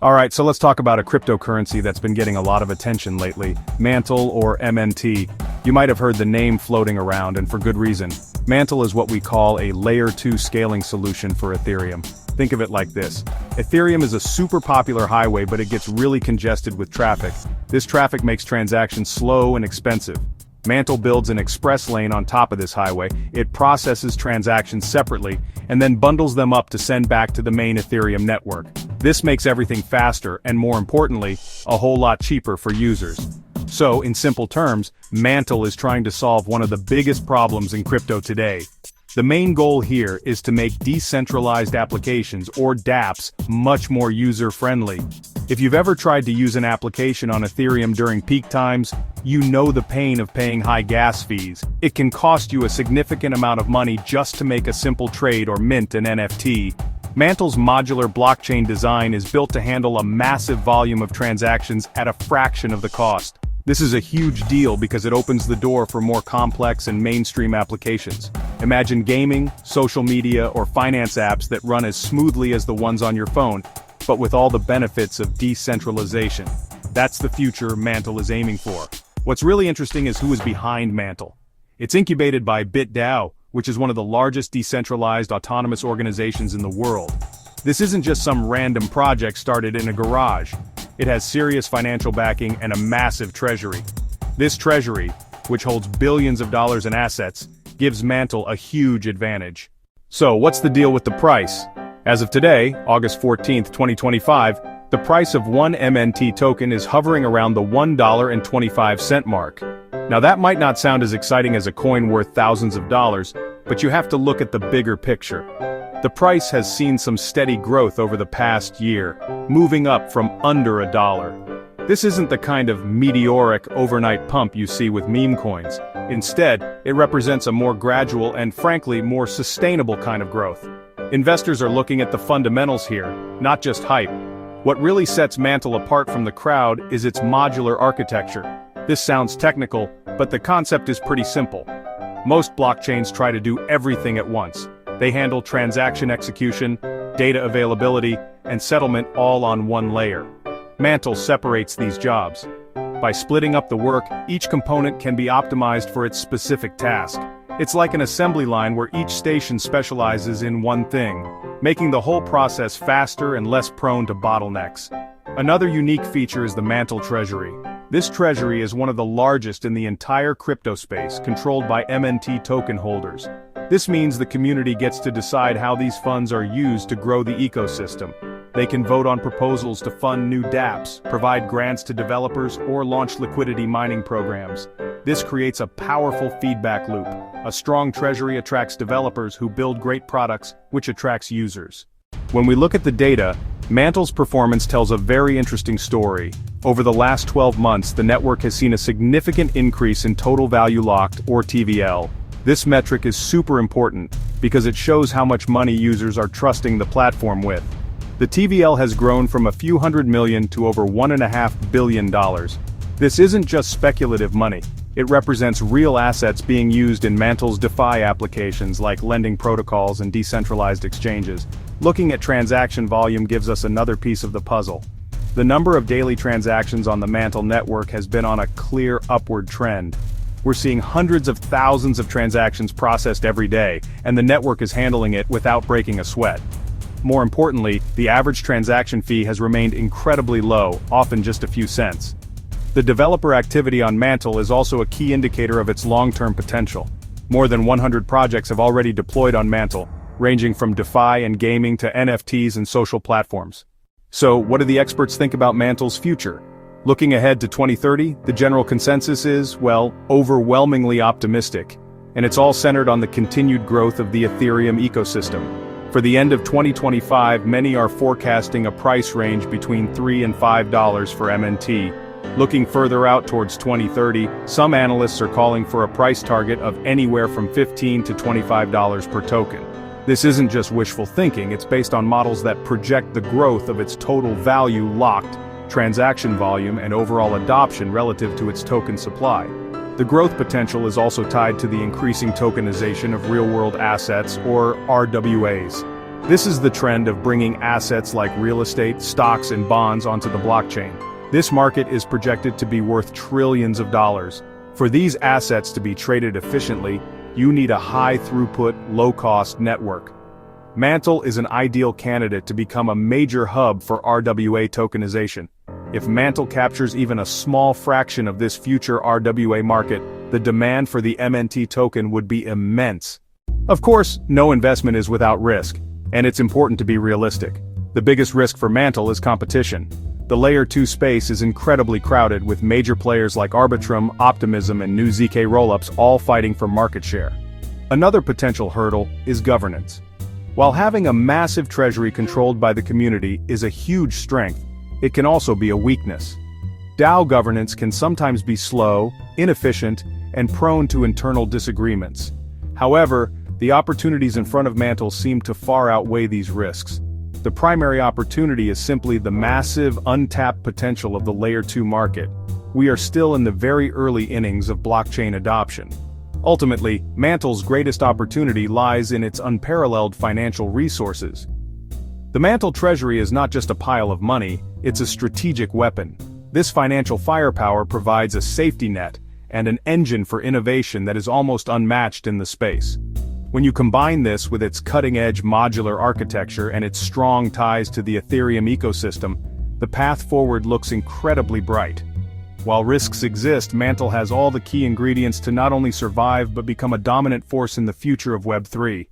Alright, so let's talk about a cryptocurrency that's been getting a lot of attention lately, Mantle or MNT. You might have heard the name floating around, and for good reason. Mantle is what we call a Layer 2 scaling solution for Ethereum. Think of it like this. Ethereum is a super popular highway, but it gets really congested with traffic. This traffic makes transactions slow and expensive. Mantle builds an express lane on top of this highway. It processes transactions separately, and then bundles them up to send back to the main Ethereum network. This makes everything faster and, more importantly, a whole lot cheaper for users. So, in simple terms, Mantle is trying to solve one of the biggest problems in crypto today. The main goal here is to make decentralized applications, or dApps, much more user-friendly. If you've ever tried to use an application on Ethereum during peak times, you know the pain of paying high gas fees. It can cost you a significant amount of money just to make a simple trade or mint an NFT. Mantle's modular blockchain design is built to handle a massive volume of transactions at a fraction of the cost. This is a huge deal because it opens the door for more complex and mainstream applications. Imagine gaming, social media, or finance apps that run as smoothly as the ones on your phone, but with all the benefits of decentralization. That's the future Mantle is aiming for. What's really interesting is who is behind Mantle. It's incubated by BitDAO, which is one of the largest decentralized autonomous organizations in the world. This isn't just some random project started in a garage. It has serious financial backing and a massive treasury. This treasury, which holds billions of dollars in assets, gives Mantle a huge advantage. So, what's the deal with the price? As of today, August 14, 2025, the price of one MNT token is hovering around the $1.25 mark. Now that might not sound as exciting as a coin worth thousands of dollars, but you have to look at the bigger picture. The price has seen some steady growth over the past year, moving up from under $1. This isn't the kind of meteoric overnight pump you see with meme coins. Instead, it represents a more gradual and frankly more sustainable kind of growth. Investors are looking at the fundamentals here, not just hype. What really sets Mantle apart from the crowd is its modular architecture. This sounds technical, but the concept is pretty simple. Most blockchains try to do everything at once. They handle transaction execution, data availability, and settlement all on one layer. Mantle separates these jobs. By splitting up the work, each component can be optimized for its specific task. It's like an assembly line where each station specializes in one thing, making the whole process faster and less prone to bottlenecks. Another unique feature is the Mantle Treasury. This treasury is one of the largest in the entire crypto space, controlled by MNT token holders. This means the community gets to decide how these funds are used to grow the ecosystem. They can vote on proposals to fund new dApps, provide grants to developers, or launch liquidity mining programs. This creates a powerful feedback loop. A strong treasury attracts developers who build great products, which attracts users. When we look at the data, Mantle's performance tells a very interesting story. Over the last 12 months, the network has seen a significant increase in total value locked, or TVL. This metric is super important, because it shows how much money users are trusting the platform with. The TVL has grown from a few hundred million to over $1.5 billion. This isn't just speculative money. It represents real assets being used in Mantle's DeFi applications like lending protocols and decentralized exchanges. Looking at transaction volume gives us another piece of the puzzle. The number of daily transactions on the Mantle network has been on a clear upward trend. We're seeing hundreds of thousands of transactions processed every day, and the network is handling it without breaking a sweat. More importantly, the average transaction fee has remained incredibly low, often just a few cents. The developer activity on Mantle is also a key indicator of its long-term potential. More than 100 projects have already deployed on Mantle, ranging from DeFi and gaming to NFTs and social platforms. So, what do the experts think about Mantle's future? Looking ahead to 2030, the general consensus is, well, overwhelmingly optimistic. And it's all centered on the continued growth of the Ethereum ecosystem. For the end of 2025, many are forecasting a price range between $3 and $5 for MNT. Looking further out towards 2030, some analysts are calling for a price target of anywhere from $15 to $25 per token. This isn't just wishful thinking, it's based on models that project the growth of its total value locked, transaction volume, and overall adoption relative to its token supply. The growth potential is also tied to the increasing tokenization of real-world assets, or RWAs. This is the trend of bringing assets like real estate, stocks, and bonds onto the blockchain. This market is projected to be worth trillions of dollars. For these assets to be traded efficiently, you need a high-throughput, low-cost network. Mantle is an ideal candidate to become a major hub for RWA tokenization. If Mantle captures even a small fraction of this future RWA market, the demand for the MNT token would be immense. Of course, no investment is without risk, and it's important to be realistic. The biggest risk for Mantle is competition. The Layer 2 space is incredibly crowded with major players like Arbitrum, Optimism, and new ZK rollups all fighting for market share. Another potential hurdle is governance. While having a massive treasury controlled by the community is a huge strength, it can also be a weakness. DAO governance can sometimes be slow, inefficient, and prone to internal disagreements. However, the opportunities in front of Mantle seem to far outweigh these risks. The primary opportunity is simply the massive, untapped potential of the Layer 2 market. We are still in the very early innings of blockchain adoption. Ultimately, Mantle's greatest opportunity lies in its unparalleled financial resources. The Mantle treasury is not just a pile of money, it's a strategic weapon. This financial firepower provides a safety net and an engine for innovation that is almost unmatched in the space. When you combine this with its cutting-edge modular architecture and its strong ties to the Ethereum ecosystem, the path forward looks incredibly bright. While risks exist, Mantle has all the key ingredients to not only survive but become a dominant force in the future of Web3.